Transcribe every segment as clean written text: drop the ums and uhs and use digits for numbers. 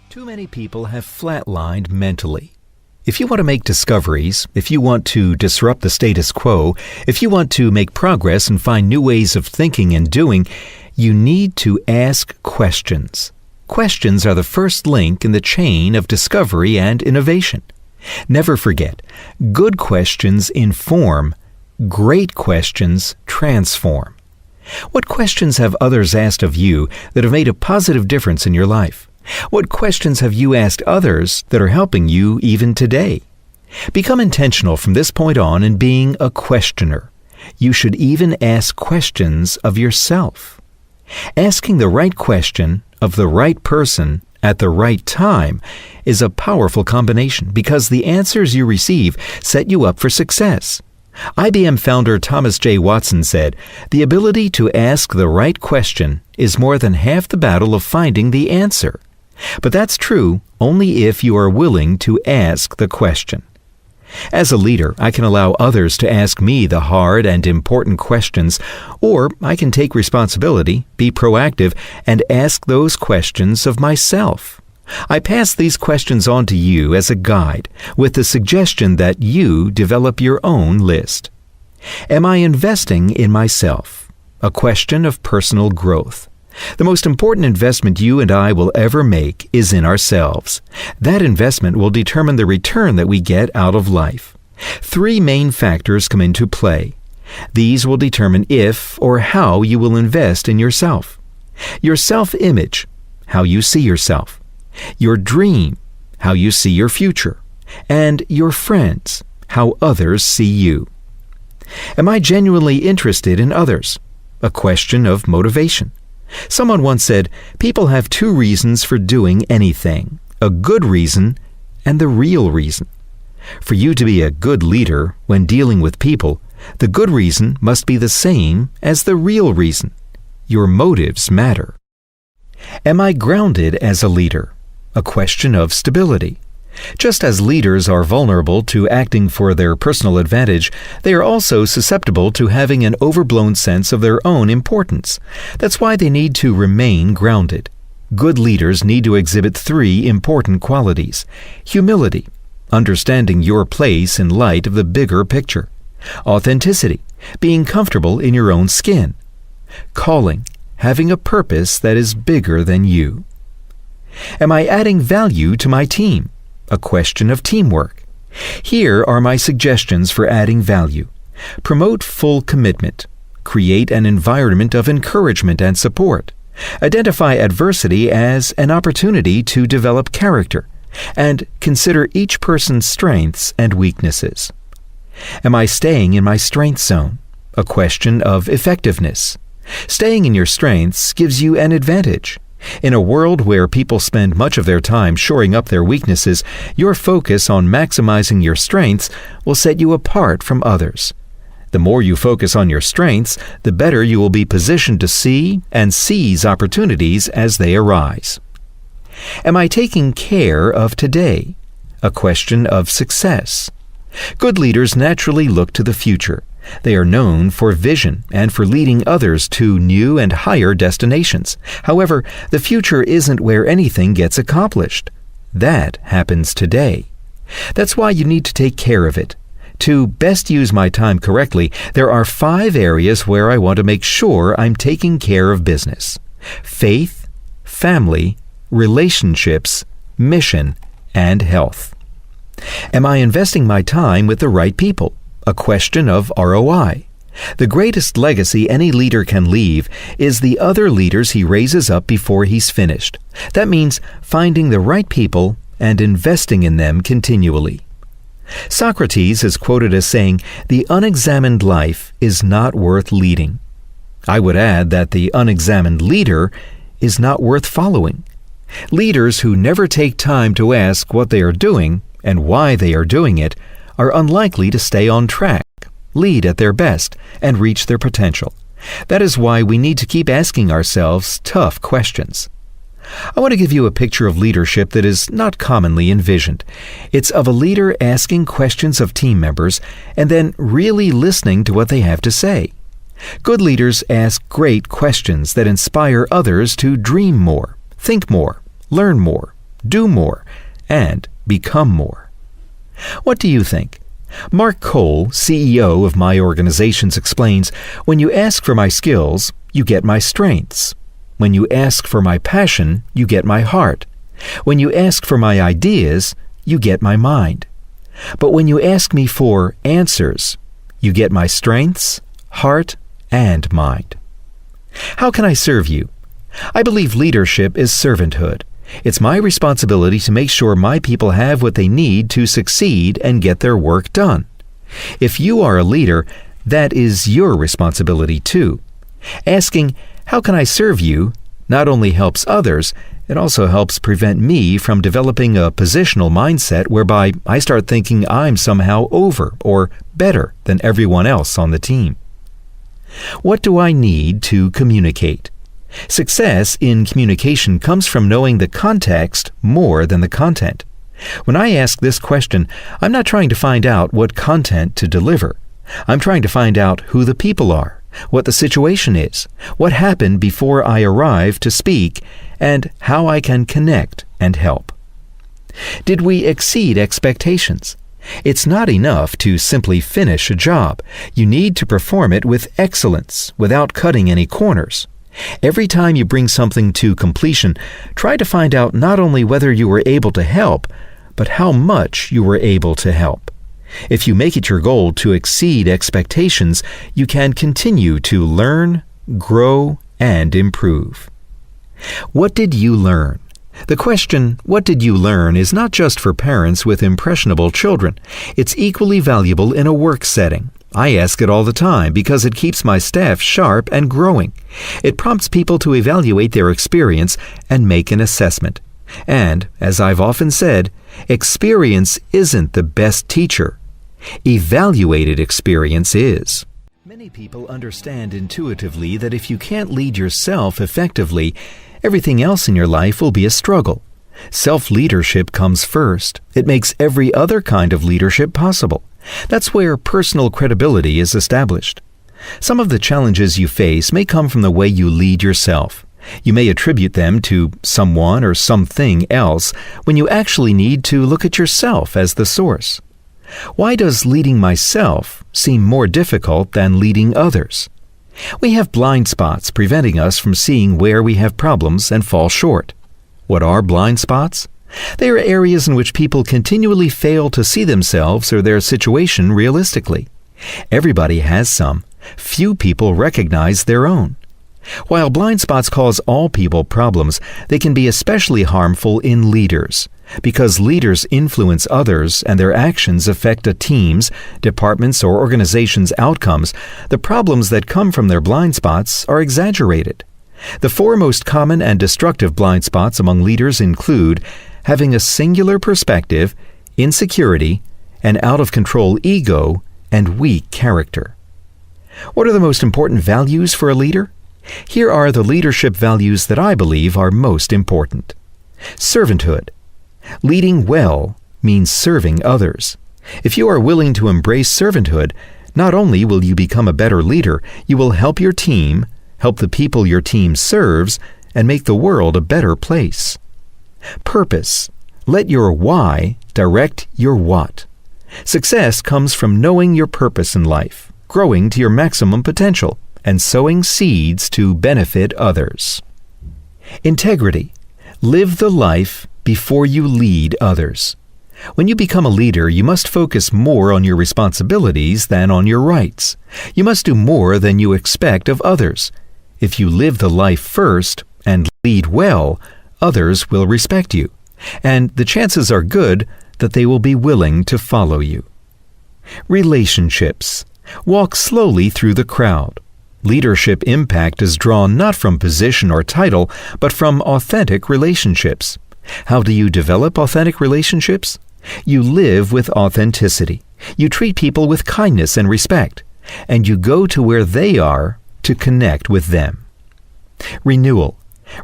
Too many people have flatlined mentally. If you want to make discoveries, if you want to disrupt the status quo, if you want to make progress and find new ways of thinking and doing, you need to ask questions. Questions are the first link in the chain of discovery and innovation. Never forget, good questions inform, great questions transform. What questions have others asked of you that have made a positive difference in your life? What questions have you asked others that are helping you even today? Become intentional from this point on in being a questioner. You should even ask questions of yourself. Asking the right question of the right person at the right time is a powerful combination because the answers you receive set you up for success. IBM founder Thomas J. Watson said, "The ability to ask the right question is more than half the battle of finding the answer." But that's true only if you are willing to ask the question. As a leader, I can allow others to ask me the hard and important questions, or I can take responsibility, be proactive, and ask those questions of myself. I pass these questions on to you as a guide, with the suggestion that you develop your own list. Am I investing in myself? A question of personal growth. The most important investment you and I will ever make is in ourselves. That investment will determine the return that we get out of life. Three main factors come into play. These will determine if or how you will invest in yourself. Your self-image, how you see yourself. Your dream, how you see your future. And your friends, how others see you. Am I genuinely interested in others? A question of motivation. Someone once said, people have two reasons for doing anything, a good reason and the real reason. For you to be a good leader when dealing with people, the good reason must be the same as the real reason. Your motives matter. Am I grounded as a leader? A question of stability. Just as leaders are vulnerable to acting for their personal advantage, they are also susceptible to having an overblown sense of their own importance. That's why they need to remain grounded. Good leaders need to exhibit three important qualities: humility, understanding your place in light of the bigger picture; authenticity, being comfortable in your own skin; calling, having a purpose that is bigger than you. Am I adding value to my team? A question of teamwork. Here are my suggestions for adding value. Promote full commitment. Create an environment of encouragement and support. Identify adversity as an opportunity to develop character. And consider each person's strengths and weaknesses. Am I staying in my strength zone? A question of effectiveness. Staying in your strengths gives you an advantage. In a world where people spend much of their time shoring up their weaknesses, your focus on maximizing your strengths will set you apart from others. The more you focus on your strengths, the better you will be positioned to see and seize opportunities as they arise. Am I taking care of today? A question of success. Good leaders naturally look to the future. They are known for vision and for leading others to new and higher destinations. However, the future isn't where anything gets accomplished. That happens today. That's why you need to take care of it. To best use my time correctly, there are 5 areas where I want to make sure I'm taking care of business: faith, family, relationships, mission, and health. Am I investing my time with the right people? A question of ROI. The greatest legacy any leader can leave is the other leaders he raises up before he's finished. That means finding the right people and investing in them continually. Socrates is quoted as saying, "The unexamined life is not worth leading." I would add that the unexamined leader is not worth following. Leaders who never take time to ask what they are doing and why they are doing it are unlikely to stay on track, lead at their best, and reach their potential. That is why we need to keep asking ourselves tough questions. I want to give you a picture of leadership that is not commonly envisioned. It's of a leader asking questions of team members and then really listening to what they have to say. Good leaders ask great questions that inspire others to dream more, think more, learn more, do more, and become more. What do you think? Mark Cole, CEO of my organizations, explains, "When you ask for my skills, you get my strengths. When you ask for my passion, you get my heart. When you ask for my ideas, you get my mind. But when you ask me for answers, you get my strengths, heart, and mind." How can I serve you? I believe leadership is servanthood. It's my responsibility to make sure my people have what they need to succeed and get their work done. If you are a leader, that is your responsibility too. Asking, "How can I serve you?" not only helps others, it also helps prevent me from developing a positional mindset whereby I start thinking I'm somehow over or better than everyone else on the team. What do I need to communicate? Success in communication comes from knowing the context more than the content. When I ask this question, I'm not trying to find out what content to deliver. I'm trying to find out who the people are, what the situation is, what happened before I arrived to speak, and how I can connect and help. Did we exceed expectations? It's not enough to simply finish a job. You need to perform it with excellence without cutting any corners. Every time you bring something to completion, try to find out not only whether you were able to help, but how much you were able to help. If you make it your goal to exceed expectations, you can continue to learn, grow, and improve. What did you learn? The question, "What did you learn?" is not just for parents with impressionable children. It's equally valuable in a work setting. I ask it all the time because it keeps my staff sharp and growing. It prompts people to evaluate their experience and make an assessment. And, as I've often said, experience isn't the best teacher. Evaluated experience is. Many people understand intuitively that if you can't lead yourself effectively, everything else in your life will be a struggle. Self-leadership comes first. It makes every other kind of leadership possible. That's where personal credibility is established. Some of the challenges you face may come from the way you lead yourself. You may attribute them to someone or something else when you actually need to look at yourself as the source. Why does leading myself seem more difficult than leading others? We have blind spots preventing us from seeing where we have problems and fall short. What are blind spots? They are areas in which people continually fail to see themselves or their situation realistically. Everybody has some. Few people recognize their own. While blind spots cause all people problems, they can be especially harmful in leaders. Because leaders influence others and their actions affect a team's, department's, or organization's outcomes, the problems that come from their blind spots are exaggerated. The four most common and destructive blind spots among leaders include having a singular perspective, insecurity, an out-of-control ego, and weak character. What are the most important values for a leader? Here are the leadership values that I believe are most important. Servanthood. Leading well means serving others. If you are willing to embrace servanthood, not only will you become a better leader, you will help your team, help the people your team serves, and make the world a better place. Purpose. Let your why direct your what. Success comes from knowing your purpose in life, growing to your maximum potential, and sowing seeds to benefit others. Integrity. Live the life before you lead others. When you become a leader, you must focus more on your responsibilities than on your rights. You must do more than you expect of others. If you live the life first and lead well, others will respect you, and the chances are good that they will be willing to follow you. Relationships. Walk slowly through the crowd. Leadership impact is drawn not from position or title, but from authentic relationships. How do you develop authentic relationships? You live with authenticity. You treat people with kindness and respect, and you go to where they are to connect with them. Renewal.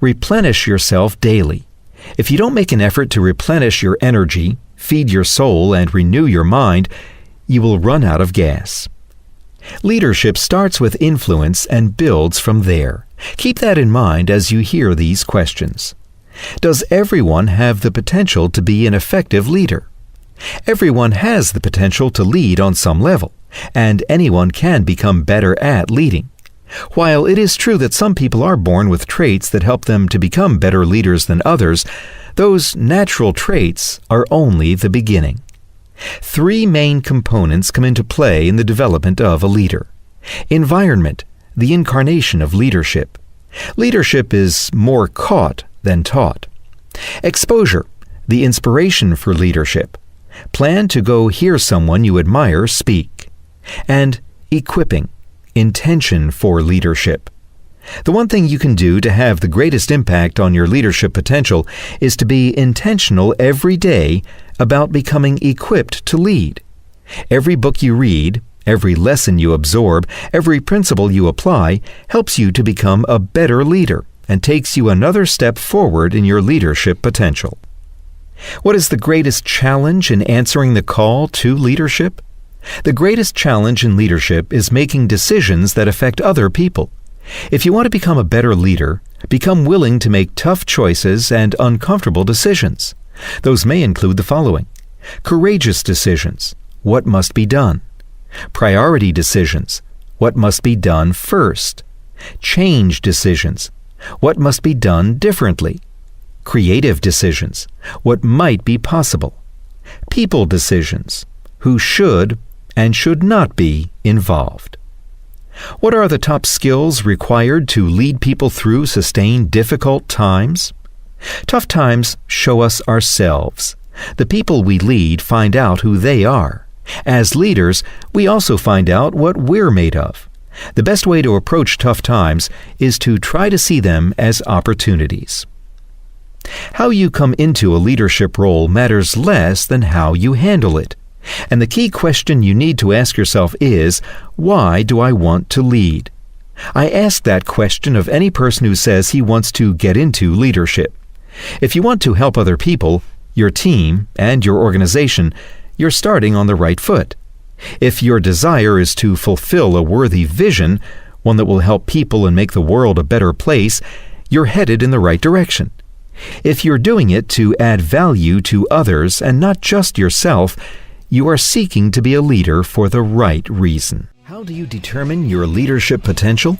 Replenish yourself daily. If you don't make an effort to replenish your energy, feed your soul, and renew your mind, you will run out of gas. Leadership starts with influence and builds from there. Keep that in mind as you hear these questions. Does everyone have the potential to be an effective leader? Everyone has the potential to lead on some level, and anyone can become better at leading. While it is true that some people are born with traits that help them to become better leaders than others, those natural traits are only the beginning. 3 main components come into play in the development of a leader. Environment, the incarnation of leadership. Leadership is more caught than taught. Exposure, the inspiration for leadership. Plan to go hear someone you admire speak. And equipping, intention for leadership. The one thing you can do to have the greatest impact on your leadership potential is to be intentional every day about becoming equipped to lead. Every book you read, every lesson you absorb, every principle you apply helps you to become a better leader and takes you another step forward in your leadership potential. What is the greatest challenge in answering the call to leadership? The greatest challenge in leadership is making decisions that affect other people. If you want to become a better leader, become willing to make tough choices and uncomfortable decisions. Those may include the following: courageous decisions, what must be done; priority decisions, what must be done first; change decisions, what must be done differently; creative decisions, what might be possible; people decisions, who should and should not be involved. What are the top skills required to lead people through sustained difficult times? Tough times show us ourselves. The people we lead find out who they are. As leaders, we also find out what we're made of. The best way to approach tough times is to try to see them as opportunities. How you come into a leadership role matters less than how you handle it. And the key question you need to ask yourself is, why do I want to lead? I ask that question of any person who says he wants to get into leadership. If you want to help other people, your team, and your organization, you're starting on the right foot. If your desire is to fulfill a worthy vision, one that will help people and make the world a better place, you're headed in the right direction. If you're doing it to add value to others and not just yourself, you are seeking to be a leader for the right reason. How do you determine your leadership potential?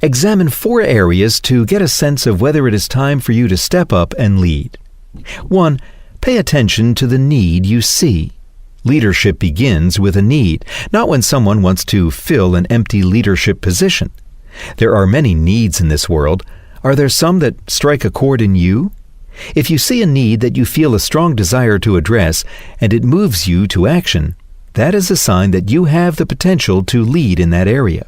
Examine 4 areas to get a sense of whether it is time for you to step up and lead. 1. Pay attention to the need you see. Leadership begins with a need, not when someone wants to fill an empty leadership position. There are many needs in this world. Are there some that strike a chord in you? If you see a need that you feel a strong desire to address and it moves you to action, that is a sign that you have the potential to lead in that area.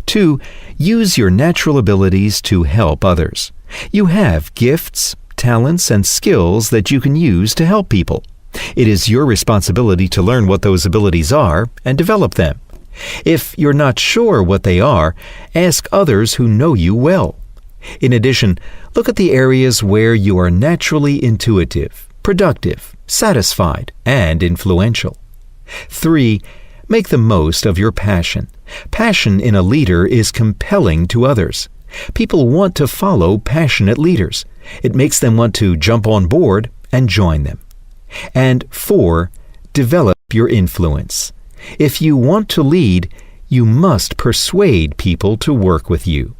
2. Use your natural abilities to help others. You have gifts, talents, and skills that you can use to help people. It is your responsibility to learn what those abilities are and develop them. If you're not sure what they are, ask others who know you well. In addition, look at the areas where you are naturally intuitive, productive, satisfied, and influential. 3. Make the most of your passion. Passion in a leader is compelling to others. People want to follow passionate leaders. It makes them want to jump on board and join them. And 4. Develop your influence. If you want to lead, you must persuade people to work with you.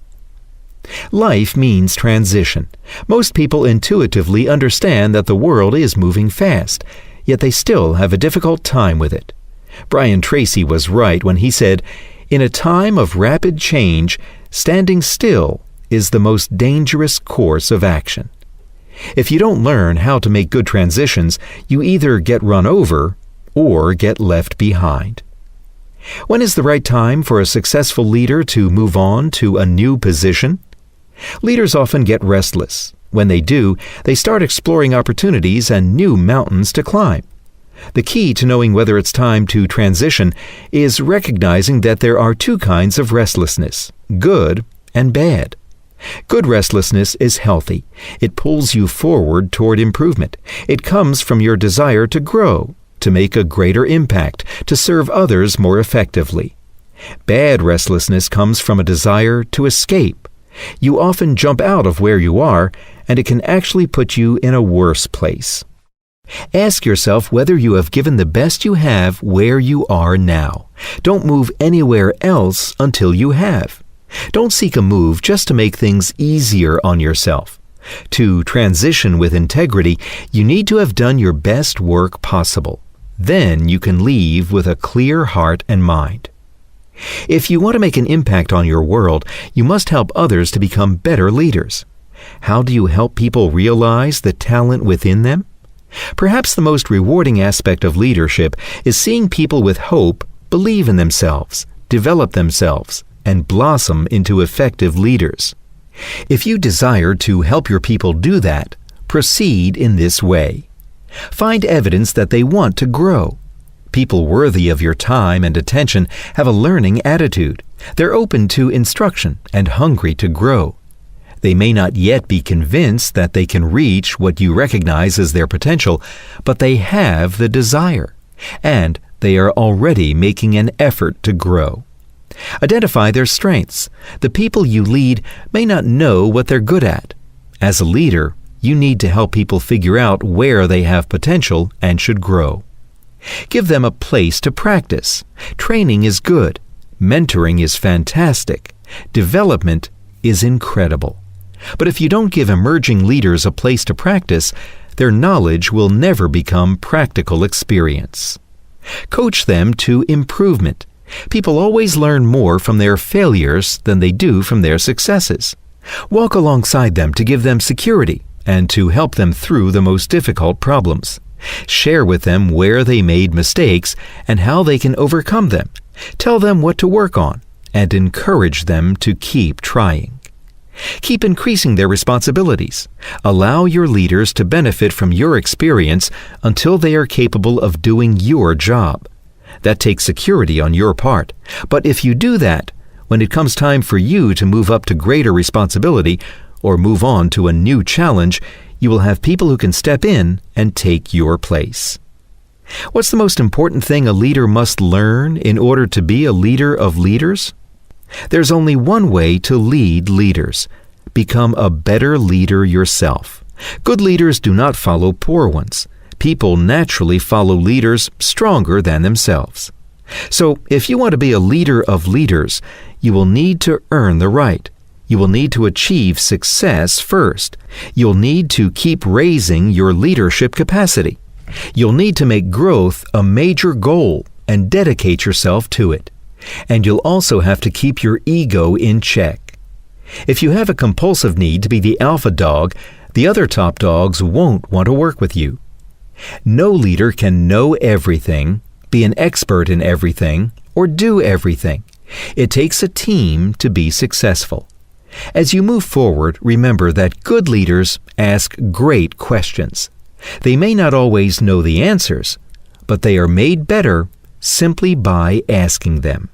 Life means transition. Most people intuitively understand that the world is moving fast, yet they still have a difficult time with it. Brian Tracy was right when he said, "In a time of rapid change, standing still is the most dangerous course of action." If you don't learn how to make good transitions, you either get run over or get left behind. When is the right time for a successful leader to move on to a new position? Leaders often get restless. When they do, they start exploring opportunities and new mountains to climb. The key to knowing whether it's time to transition is recognizing that there are 2 kinds of restlessness, good and bad. Good restlessness is healthy. It pulls you forward toward improvement. It comes from your desire to grow, to make a greater impact, to serve others more effectively. Bad restlessness comes from a desire to escape. You often jump out of where you are, and it can actually put you in a worse place. Ask yourself whether you have given the best you have where you are now. Don't move anywhere else until you have. Don't seek a move just to make things easier on yourself. To transition with integrity, you need to have done your best work possible. Then you can leave with a clear heart and mind. If you want to make an impact on your world, you must help others to become better leaders. How do you help people realize the talent within them? Perhaps the most rewarding aspect of leadership is seeing people with hope believe in themselves, develop themselves, and blossom into effective leaders. If you desire to help your people do that, proceed in this way. Find evidence that they want to grow. People worthy of your time and attention have a learning attitude. They're open to instruction and hungry to grow. They may not yet be convinced that they can reach what you recognize as their potential, but they have the desire, and they are already making an effort to grow. Identify their strengths. The people you lead may not know what they're good at. As a leader, you need to help people figure out where they have potential and should grow. Give them a place to practice. Training is good. Mentoring is fantastic. Development is incredible. But if you don't give emerging leaders a place to practice, their knowledge will never become practical experience. Coach them to improvement. People always learn more from their failures than they do from their successes. Walk alongside them to give them security and to help them through the most difficult problems. Share with them where they made mistakes and how they can overcome them. Tell them what to work on and encourage them to keep trying. Keep increasing their responsibilities. Allow your leaders to benefit from your experience until they are capable of doing your job. That takes security on your part. But if you do that, when it comes time for you to move up to greater responsibility or move on to a new challenge, you will have people who can step in and take your place. What's the most important thing a leader must learn in order to be a leader of leaders? There's only one way to lead leaders. Become a better leader yourself. Good leaders do not follow poor ones. People naturally follow leaders stronger than themselves. So, if you want to be a leader of leaders, you will need to earn the right. You will need to achieve success first. You'll need to keep raising your leadership capacity. You'll need to make growth a major goal and dedicate yourself to it. And you'll also have to keep your ego in check. If you have a compulsive need to be the alpha dog, the other top dogs won't want to work with you. No leader can know everything, be an expert in everything, or do everything. It takes a team to be successful. As you move forward, remember that good leaders ask great questions. They may not always know the answers, but they are made better simply by asking them.